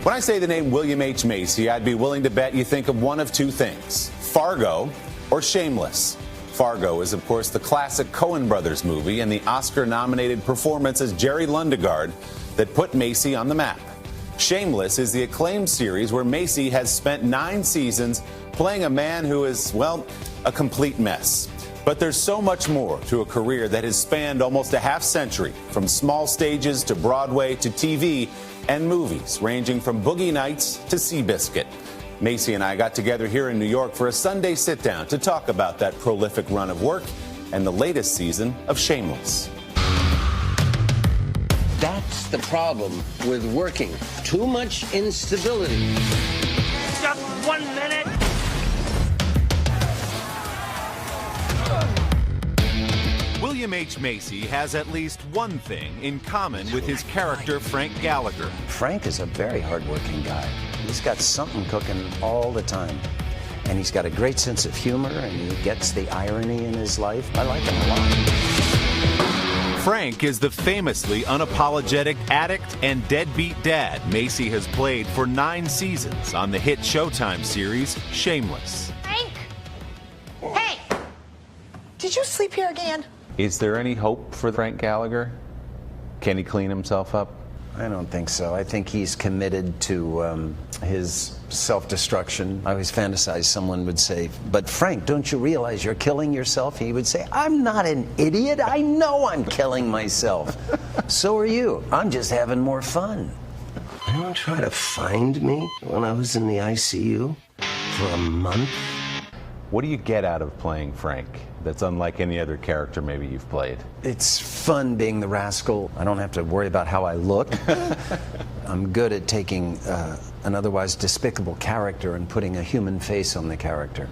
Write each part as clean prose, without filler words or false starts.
When I say the name William H. Macy, I'd be willing to bet you think of one of two things: Fargo or Shameless. Fargo is, of course, the classic Coen brothers movie and the Oscar-nominated performance as Jerry Lundegaard that put Macy on the map. Shameless is the acclaimed series where Macy has spent 9 seasons playing a man who is, well, a complete mess. But there's so much more to a career that has spanned almost a half-century, from small stages to Broadway to TV and movies, ranging from Boogie Nights to Seabiscuit. Macy and I got together here in New York for a Sunday Sitdown to talk about that prolific run of work and the latest season of Shameless. That's the problem with working. Too much instability. Just 1 minute. William H. Macy has at least one thing in common with his character Frank Gallagher. Frank is a very hardworking guy. He's got something cooking all the time. And he's got a great sense of humor, and he gets the irony in his life. I like him a lot. Frank is the famously unapologetic addict and deadbeat dad Macy has played for 9 seasons on the hit Showtime series Shameless. Frank! Hey! Did you sleep here again? Is there any hope for Frank Gallagher? Can he clean himself up? I don't think so. I think he's committed to his self-destruction. I always fantasize someone would say, "But Frank, don't you realize you're killing yourself?" He would say, "I'm not an idiot. I know I'm killing myself. So are you. I'm just having more fun." Anyone try to find me when I was in the ICU for a month? What do you get out of playing Frank that's unlike any other character maybe you've played? It's fun being the rascal. I don't have to worry about how I look. I'm good at taking an otherwise despicable character and putting a human face on the character.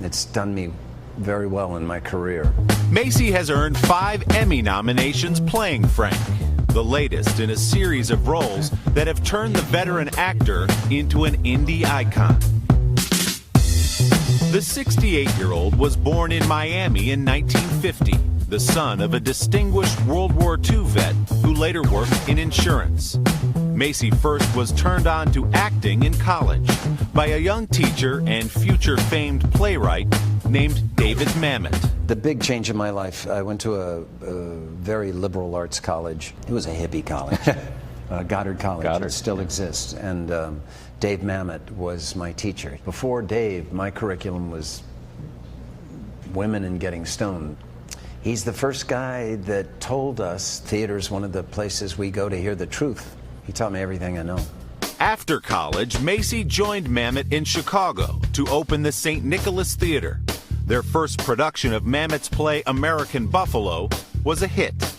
It's done me very well in my career. Macy has earned 5 Emmy nominations playing Frank, the latest in a series of roles that have turned the veteran actor into an indie icon. The 68-year-old was born in Miami in 1950, the son of a distinguished World War II vet who later worked in insurance. Macy first was turned on to acting in college by a young teacher and future famed playwright named David Mamet. The big change in my life, I went to a very liberal arts college. It was a hippie college. Goddard College. It still exists. And Dave Mamet was my teacher. Before Dave, my curriculum was women and getting stoned. He's the first guy that told us theater's one of the places we go to hear the truth. He taught me everything I know. After college, Macy joined Mamet in Chicago to open the St. Nicholas Theater. Their first production of Mamet's play American Buffalo was a hit.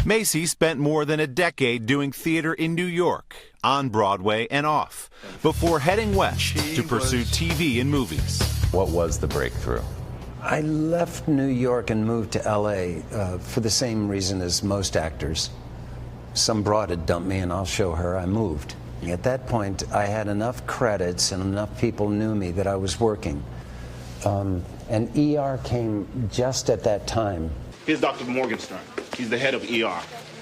Macy spent more than a decade doing theater in New York, on Broadway and off, before heading west to pursue TV and movies. What was the breakthrough? I left New York and moved to LA for the same reason as most actors. Some broad had dumped me, and I'll show her. I moved. At that point, I had enough credits and enough people knew me that I was working. And ER came just at that time. Here's Dr. Morgenstern. He's the head of ER.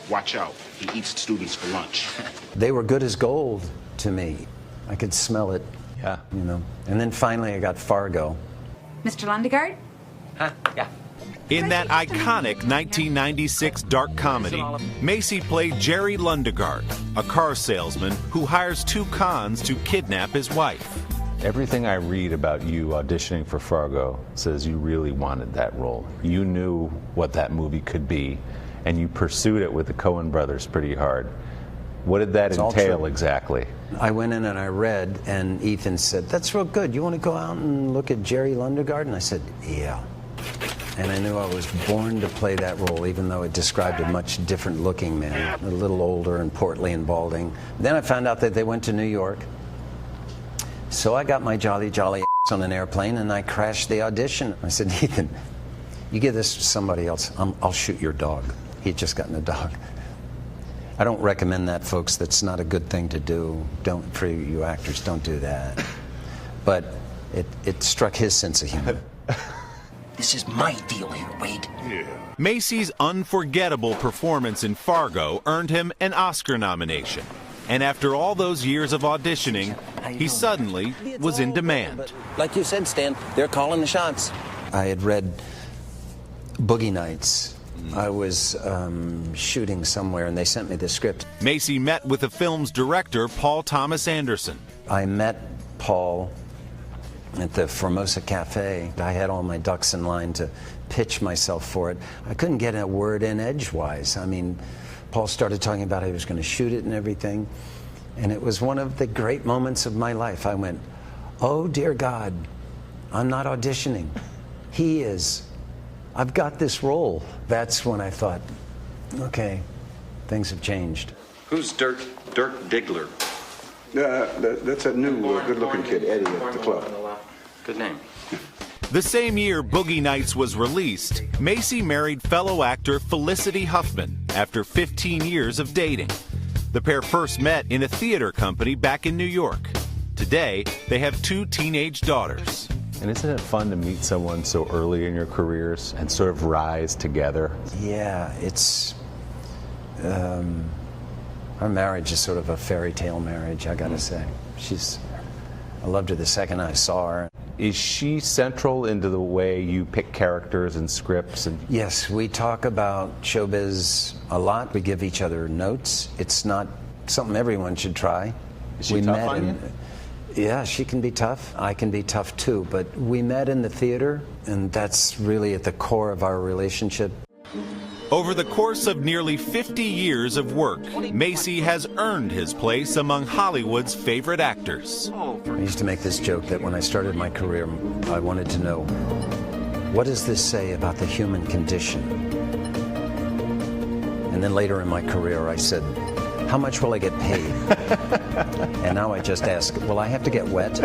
Watch out. He eats students for lunch. They were good as gold to me. I could smell it. Yeah. You know. And then finally I got Fargo. Mr. Lundegaard? Yeah. In that iconic 1996 dark comedy, Macy played Jerry Lundegaard, a car salesman who hires 2 cons to kidnap his wife. Everything I read about you auditioning for Fargo says you really wanted that role. You knew what that movie could be, and you pursued it with the Coen brothers pretty hard. What did that entail exactly? I went in and I read, and Ethan said, "That's real good. You want to go out and look at Jerry Lundegaard?" And I said, "Yeah." And I knew I was born to play that role, even though it described a much different looking man, a little older and portly and balding. Then I found out that they went to New York. So I got my jolly ass on an airplane and I crashed the audition. I said, "Ethan, you give this to somebody else, I'll shoot your dog." He'd just gotten a dog. I don't recommend that, folks. That's not a good thing to do. Don't, for you actors, don't do that. But it struck his sense of humor. This is my deal here, Wade. Yeah. Macy's unforgettable performance in Fargo earned him an Oscar nomination. And after all those years of auditioning, he suddenly was in demand. Like you said, Stan, they're calling the shots. I had read Boogie Nights. I was shooting somewhere, and they sent me the script. Macy met with the film's director, Paul Thomas Anderson. I met Paul at the Formosa Cafe. I had all my ducks in line to pitch myself for it. I couldn't get a word in edgewise. I mean, Paul started talking about how he was going to shoot it and everything, and it was one of the great moments of my life. I went, oh, dear God, I'm not auditioning. He is. I've got this role. That's when I thought, okay, things have changed. Who's Dirk Diggler? That's a new, good-looking kid, Eddie, at the club. Good name. The same year Boogie Nights was released, Macy married fellow actor Felicity Huffman after 15 years of dating. The pair first met in a theater company back in New York. Today, they have 2 teenage daughters. And isn't it fun to meet someone so early in your careers and sort of rise together? Yeah, it's... our marriage is sort of a fairy tale marriage, I gotta say. I loved her the second I saw her. Is she central into the way you pick characters and scripts? Yes, we talk about showbiz a lot. We give each other notes. It's not something everyone should try. Is she tough on you? Yeah, she can be tough. I can be tough too. But we met in the theater, and that's really at the core of our relationship. Over the course of nearly 50 years of work, Macy has earned his place among Hollywood's favorite actors. I used to make this joke that when I started my career, I wanted to know, what does this say about the human condition? And then later in my career, I said, how much will I get paid? And now I just ask, will I have to get wet?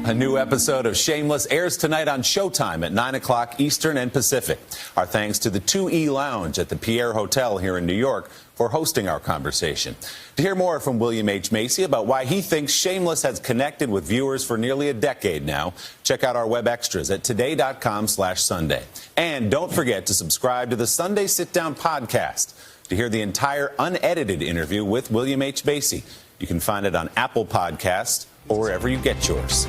A new episode of Shameless airs tonight on Showtime at 9 o'clock Eastern and Pacific. Our thanks to the 2E Lounge at the Pierre Hotel here in New York for hosting our conversation. To hear more from William H. Macy about why he thinks Shameless has connected with viewers for nearly a decade now, check out our web extras at today.com/Sunday. And don't forget to subscribe to the Sunday Sitdown podcast to hear the entire unedited interview with William H. Macy. You can find it on Apple Podcasts or wherever you get yours.